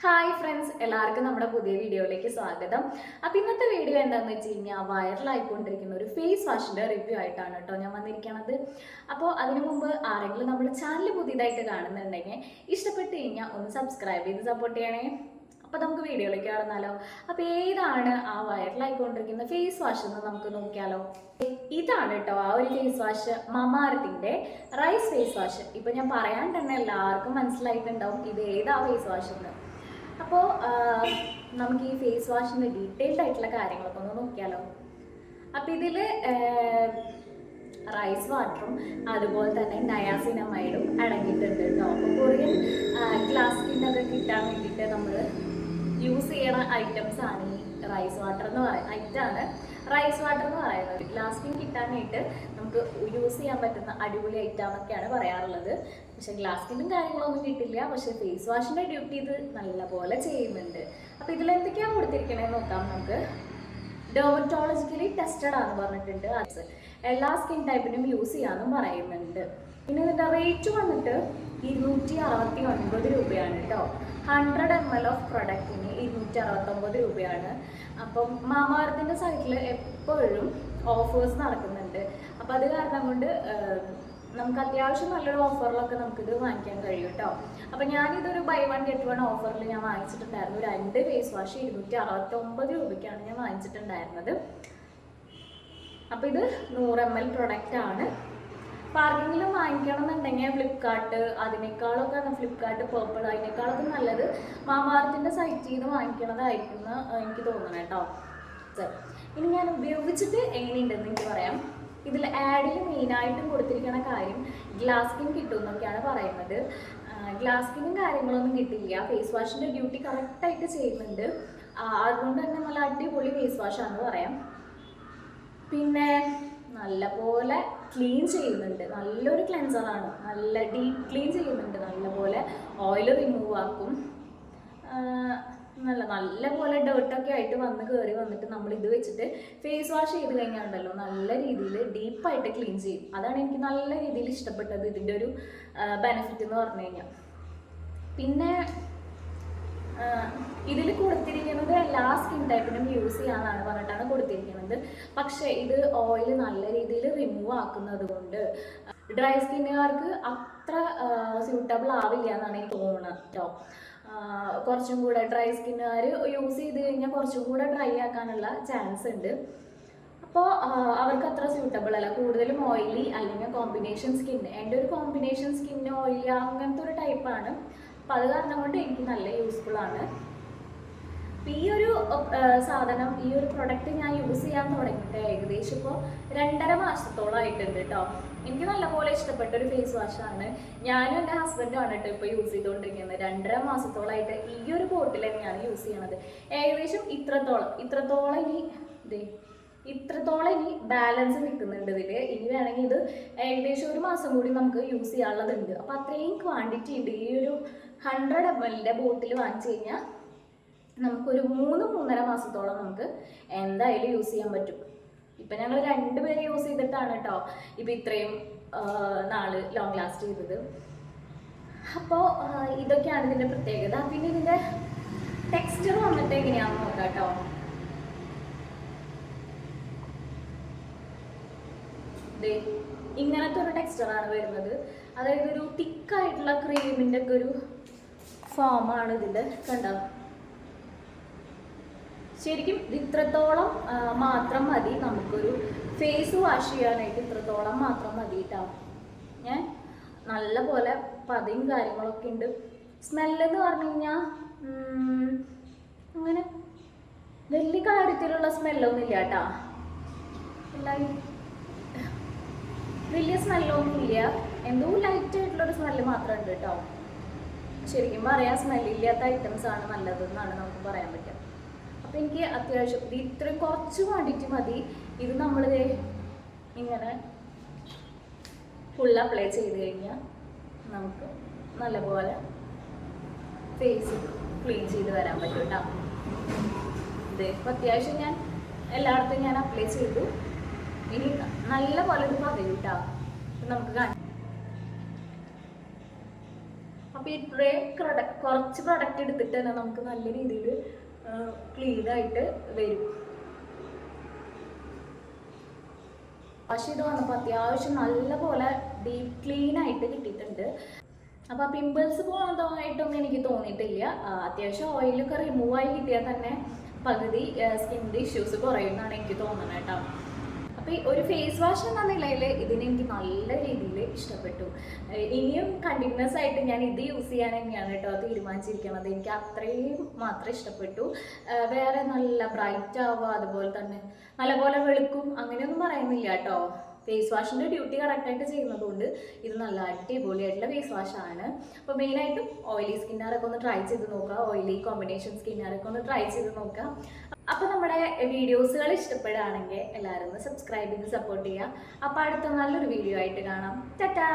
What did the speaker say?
Hi friends, എല്ലാവർക്കും നമ്മുടെ പുതിയ വീഡിയോയിലേക്ക് സ്വാഗതം. അപ്പോൾ ഇന്നത്തെ വീഡിയോ എന്താണെന്ന് വെച്ച് കഴിഞ്ഞാൽ വൈറലായിക്കൊണ്ടിരിക്കുന്ന ഒരു ഫേസ് വാഷിൻ്റെ റിവ്യൂ ആയിട്ടാണ് കേട്ടോ ഞാൻ വന്നിരിക്കുന്നത്. അപ്പോൾ അതിനു മുമ്പ് ആരെങ്കിലും നമ്മുടെ ചാനൽ പുതിയതായിട്ട് കാണുന്നുണ്ടെങ്കിൽ ഇഷ്ടപ്പെട്ട് കഴിഞ്ഞാൽ ഒന്ന് സബ്സ്ക്രൈബ് ചെയ്ത് സപ്പോർട്ട് ചെയ്യണേ. അപ്പോൾ നമുക്ക് വീഡിയോയിലേക്ക് കടന്നാലോ. അപ്പോൾ ഏതാണ് ആ വൈറലായിക്കൊണ്ടിരിക്കുന്ന ഫേസ് വാഷ് എന്ന് നമുക്ക് നോക്കിയാലോ. ഇതാണ് കേട്ടോ ആ ഒരു ഫേസ് വാഷ്, മമാഅർത്തിൻ്റെ റൈസ് ഫേസ് വാഷ്. ഇപ്പോൾ ഞാൻ പറയാൻ തന്നെ എല്ലാവർക്കും മനസ്സിലായിട്ടുണ്ടാവും ഇത് ഏതാ ഫേസ് വാഷ് എന്ന്. അപ്പോൾ നമുക്ക് ഈ ഫേസ് വാഷിൻ്റെ ഡീറ്റെയിൽഡ് ആയിട്ടുള്ള കാര്യങ്ങളൊക്കെ ഒന്ന് നോക്കിയാലോ. അപ്പോൾ ഇതിൽ റൈസ് വാട്ടറും അതുപോലെ തന്നെ നയാസിനമൈഡും അടങ്ങിയിട്ടുണ്ട് കേട്ടോ. അപ്പോൾ കൊറിയൻ ഗ്ലാസ് സ്കിന്നൊക്കെ കിട്ടാൻ വേണ്ടിയിട്ട് നമ്മൾ യൂസ് ചെയ്യണ ഐറ്റംസ് ആണ് ഈ റൈസ് വാട്ടർ എന്ന് പറയുന്നത്. ഐറ്റാണ് റൈസ് വാട്ടർ എന്ന് പറയുന്നത്. ഗ്ലാസ് സ്കിൻ കിട്ടാനായിട്ട് നമുക്ക് യൂസ് ചെയ്യാൻ പറ്റുന്ന അടിപൊളി ഐറ്റം എന്നൊക്കെയാണ് പറയാറുള്ളത്. പക്ഷെ ഗ്ലാസ് സ്കിന്നും കാര്യങ്ങളൊന്നും കിട്ടില്ല. പക്ഷെ ഫേസ് വാഷിൻ്റെ ഡ്യൂട്ടി ഇത് നല്ലപോലെ ചെയ്യുന്നുണ്ട്. അപ്പോൾ ഇതിൽ എന്തൊക്കെയാണ് കൊടുത്തിരിക്കണേന്ന് നോക്കാം നമുക്ക്. ഡെർമറ്റോളജിക്കലി ടെസ്റ്റഡ് ആണെന്ന് പറഞ്ഞിട്ടുണ്ട്. അത് എല്ലാ സ്കിൻ ടൈപ്പിനും യൂസ് ചെയ്യാമെന്നും പറയുന്നുണ്ട്. പിന്നെ ഇതിൻ്റെ റേറ്റ് വന്നിട്ട് 269 രൂപയാണ് കേട്ടോ. 100 ml ഓഫ് പ്രൊഡക്റ്റിന് 269 രൂപയാണ്. അപ്പം മാമാഅർത്തിൻ്റെ സൈറ്റിൽ എപ്പോഴും ഓഫേഴ്സ് നടക്കുന്നുണ്ട്. അപ്പോൾ അത് കാരണം കൊണ്ട് നമുക്ക് അത്യാവശ്യം നല്ലൊരു ഓഫറിലൊക്കെ നമുക്കിത് വാങ്ങിക്കാൻ കഴിയും കേട്ടോ. അപ്പോൾ ഞാനിതൊരു ബൈ 1 get 1 ഓഫറിൽ ഞാൻ വാങ്ങിച്ചിട്ടുണ്ടായിരുന്നു. 2 ഫേസ് വാഷ് 269 രൂപയ്ക്കാണ് ഞാൻ വാങ്ങിച്ചിട്ടുണ്ടായിരുന്നത്. അപ്പോൾ ഇത് 100 ml പ്രൊഡക്റ്റ് ആണ്. അപ്പോൾ ആർക്കെങ്കിലും വാങ്ങിക്കണം എന്നുണ്ടെങ്കിൽ ഫ്ലിപ്കാർട്ട്, അതിനേക്കാളൊക്കെ ഫ്ലിപ്കാർട്ട്, പേർപ്പിൾ, അതിനേക്കാളൊക്കെ നല്ലത് മാമാഅർത്തിൻ്റെ സൈറ്റിൽ നിന്ന് വാങ്ങിക്കണതായിരിക്കും എന്ന് എനിക്ക് തോന്നണം കേട്ടോ. ഇനി ഞാൻ ഉപയോഗിച്ചിട്ട് എങ്ങനെയുണ്ടെന്ന് എനിക്ക് പറയാം. ഇതിൽ ആഡിൽ മെയിനായിട്ടും കൊടുത്തിരിക്കുന്ന കാര്യം ഗ്ലാസ് സ്കിൻ കിട്ടും എന്നൊക്കെയാണ് പറയുന്നത്. ഗ്ലാസ് സ്കിന്നും കാര്യങ്ങളൊന്നും കിട്ടില്ല. ഫേസ് വാഷിൻ്റെ ഡ്യൂട്ടി കറക്റ്റായിട്ട് ചെയ്യുന്നുണ്ട്. അതുകൊണ്ട് തന്നെ നല്ല അടിപൊളി ഫേസ് വാഷാണെന്ന് പറയാം. പിന്നെ നല്ലപോലെ ക്ലീൻ ചെയ്യുന്നുണ്ട്. നല്ലൊരു ക്ലെൻസറാണ്. നല്ല ഡീപ്പ് ക്ലീൻ ചെയ്യുന്നുണ്ട്. നല്ലപോലെ ഓയിൽ റിമൂവ് ആക്കും. നല്ലപോലെ ഡേർട്ടൊക്കെ ആയിട്ട് കയറി വന്നിട്ട് നമ്മൾ ഇത് വെച്ചിട്ട് ഫേസ് വാഷ് ചെയ്ത് കഴിഞ്ഞാൽ ഉണ്ടല്ലോ നല്ല രീതിയിൽ ഡീപ്പായിട്ട് ക്ലീൻ ചെയ്യും. അതാണ് എനിക്ക് നല്ല രീതിയിൽ ഇഷ്ടപ്പെട്ടത് ഇതിൻ്റെ ഒരു ബെനിഫിറ്റ് എന്ന് പറഞ്ഞു കഴിഞ്ഞാൽ. പിന്നെ ഇതിൽ കൊടുത്തിരിക്കുന്നത് എല്ലാ സ്കിൻ ടൈപ്പിനും യൂസ് ചെയ്യാമെന്നാണ് പറഞ്ഞിട്ടാണ് കൊടുത്തിരിക്കുന്നത്. പക്ഷേ ഇത് ഓയിൽ നല്ല രീതിയിൽ റിമൂവ് ആക്കുന്നത് കൊണ്ട് ഡ്രൈ സ്കിന്നുകാർക്ക് അത്ര സ്യൂട്ടബിൾ ആവില്ല എന്നാണ് എനിക്ക് തോന്നുന്നത് കേട്ടോ. കുറച്ചും കൂടെ ഡ്രൈ സ്കിന്നുകാർ യൂസ് ചെയ്ത് കഴിഞ്ഞാൽ കുറച്ചും കൂടെ ഡ്രൈ ആക്കാനുള്ള ചാൻസ് ഉണ്ട്. അപ്പോൾ അവർക്ക് അത്ര സ്യൂട്ടബിൾ അല്ല. കൂടുതലും ഓയിലി അല്ലെങ്കിൽ കോമ്പിനേഷൻ സ്കിൻ. എൻ്റെ ഒരു കോമ്പിനേഷൻ സ്കിൻ ഓയിലി അങ്ങനത്തെ ഒരു ടൈപ്പാണ്. അപ്പോൾ അത് കാരണം കൊണ്ട് എനിക്ക് നല്ല യൂസ്ഫുൾ ആണ്. ഈ ഒരു സാധനം, ഈ ഒരു പ്രൊഡക്റ്റ് ഞാൻ യൂസ് ചെയ്യാൻ തുടങ്ങിയിട്ട് ഏകദേശം ഇപ്പോൾ 2.5 മാസത്തോളം ആയിട്ടുണ്ട് കേട്ടോ. എനിക്ക് നല്ലപോലെ ഇഷ്ടപ്പെട്ട ഒരു ഫേസ് വാഷാണ്. ഞാനും എൻ്റെ ഹസ്ബൻഡുമാണ് കേട്ടോ ഇപ്പോൾ യൂസ് ചെയ്തുകൊണ്ടിരിക്കുന്നത്. 2.5 മാസത്തോളമായിട്ട് ഈ ഒരു ബോട്ടിൽ തന്നെയാണ് യൂസ് ചെയ്യണത്. ഏകദേശം ഇത്രത്തോളം ഇനി ബാലൻസ് നിൽക്കുന്നുണ്ട് ഇതിൽ. ഇനി വേണമെങ്കിൽ ഇത് ഏകദേശം 1 മാസം കൂടി നമുക്ക് യൂസ് ചെയ്യാനുള്ളതുണ്ട്. അപ്പോൾ അത്രയും ക്വാണ്ടിറ്റി ഉണ്ട്. ഈ ഒരു 100 ml ബോട്ടിൽ വാങ്ങിച്ചു കഴിഞ്ഞാൽ നമുക്കൊരു 3-3.5 മാസത്തോളം നമുക്ക് എന്തായാലും യൂസ് ചെയ്യാൻ പറ്റും. ഇപ്പം ഞങ്ങൾ 2 പേര് യൂസ് ചെയ്തിട്ടാണ് കേട്ടോ ഇപ്പം ഇത്രയും നാള് ലോങ് ലാസ്റ്റ് ചെയ്തത്. അപ്പോൾ ഇതൊക്കെയാണ് ഇതിൻ്റെ പ്രത്യേകത. പിന്നെ ഇതിൻ്റെ ടെക്സ്ചർ വന്നിട്ട് എങ്ങനെയാണെന്ന് നോക്കാം കേട്ടോ. ഇങ്ങനത്തെ ഒരു ടെക്സ്ചറാണ് വരുന്നത്. അതായത് ഒരു തിക്കായിട്ടുള്ള ക്രീമിൻ്റെ ഒക്കെ ഒരു ഫോമാണ് ഇതിൽ. കണ്ടോ, ശരിക്കും ഇത്രത്തോളം മാത്രം മതി നമുക്കൊരു ഫേസ് വാഷ് ചെയ്യാനായിട്ട്. ഇത്രത്തോളം മാത്രം മതി കേട്ടോ. നല്ല പോലെ പതയും കാര്യങ്ങളൊക്കെ ഉണ്ട്. സ്മെല്ലെന്ന് പറഞ്ഞു കഴിഞ്ഞാൽ അങ്ങനെ വലിയ കാര്യത്തിലുള്ള സ്മെല്ലൊന്നും ഇല്ല കേട്ടോ. വലിയ സ്മെല്ലൊന്നുമില്ല. എന്തോ ലൈറ്റായിട്ടുള്ളൊരു സ്മെല്ല് മാത്രം ഉണ്ട് കേട്ടോ. ശരിക്കും പറയാം സ്മെല്ലില്ലാത്ത ഐറ്റംസ് ആണ് നല്ലതെന്നാണ് നമുക്ക് പറയാൻ പറ്റുക. അപ്പോൾ എനിക്ക് അത്യാവശ്യം ഇത്രയും കുറച്ച് ക്വാണ്ടിറ്റി മതി. ഇത് നമ്മൾ ഇങ്ങനെ ഫുൾ അപ്ലൈ ചെയ്ത് കഴിഞ്ഞാൽ നമുക്ക് നല്ലപോലെ ഫേസ് ക്ലീൻ ചെയ്ത് വരാൻ പറ്റും കേട്ടോ. ഇപ്പോൾ അത്യാവശ്യം ഞാൻ എല്ലായിടത്തും ഞാൻ അപ്ലൈ ചെയ്തു. ഇനി നല്ല പോലെ ഇത് പതയും കേട്ടോ. നമുക്ക് കാണാം. അപ്പോൾ ഇത്രയും കുറച്ച് പ്രൊഡക്റ്റ് എടുത്തിട്ട് തന്നെ നമുക്ക് നല്ല രീതിയിൽ ക്ലീൻ ആയിട്ട് വരും. പക്ഷെ ഇത് വന്നപ്പോൾ അത്യാവശ്യം നല്ലപോലെ ഡീപ്പ് ക്ലീൻ ആയിട്ട് കിട്ടിയിട്ടുണ്ട്. അപ്പോൾ പിമ്പിൾസ് പോകുന്നതായിട്ടൊന്നും എനിക്ക് തോന്നിയിട്ടില്ല. അത്യാവശ്യം ഓയിലൊക്കെ റിമൂവ് ആയി കിട്ടിയാൽ തന്നെ പകുതി സ്കിന്നിൻ്റെ ഇഷ്യൂസ് കുറയുമെന്നാണ് എനിക്ക് തോന്നുന്നത് കേട്ടോ. അപ്പോൾ ഈ ഒരു ഫേസ് വാഷ് എന്ന നിലയിൽ ഇതിനെ എനിക്ക് നല്ല രീതിയിൽ ഇഷ്ടപ്പെട്ടു. ഇനിയും കണ്ടിന്യൂസ് ആയിട്ട് ഞാൻ ഇത് യൂസ് ചെയ്യാൻ തന്നെയാണ് കേട്ടോ തീരുമാനിച്ചിരിക്കുന്നത്. എനിക്ക് അത്രയും മാത്രം ഇഷ്ടപ്പെട്ടു. വേറെ നല്ല ബ്രൈറ്റ് ആവുക, അതുപോലെ തന്നെ നല്ലപോലെ വെളുക്കും അങ്ങനെയൊന്നും പറയുന്നില്ല കേട്ടോ. ഫേസ് വാഷിൻ്റെ ഡ്യൂട്ടി കറക്റ്റായിട്ട് ചെയ്യുന്നതുകൊണ്ട് ഇത് നല്ല അടിപൊളിയായിട്ടുള്ള ഫേസ് വാഷാണ്. അപ്പോൾ മെയിനായിട്ടും ഓയിലി സ്കിന്നാരൊക്കെ ഒന്ന് ട്രൈ ചെയ്ത് നോക്കുക, ഓയിലി കോമ്പിനേഷൻ സ്കിന്നാരൊക്കെ ഒന്ന് ട്രൈ ചെയ്ത് നോക്കുക. അപ്പോൾ നമ്മുടെ വീഡിയോസുകൾ ഇഷ്ടപ്പെടുകയാണെങ്കിൽ എല്ലാവരും ഒന്ന് സബ്സ്ക്രൈബ് ചെയ്ത് സപ്പോർട്ട് ചെയ്യുക. അപ്പോൾ അടുത്ത നല്ലൊരു വീഡിയോ ആയിട്ട് കാണാം. ടാറ്റാ.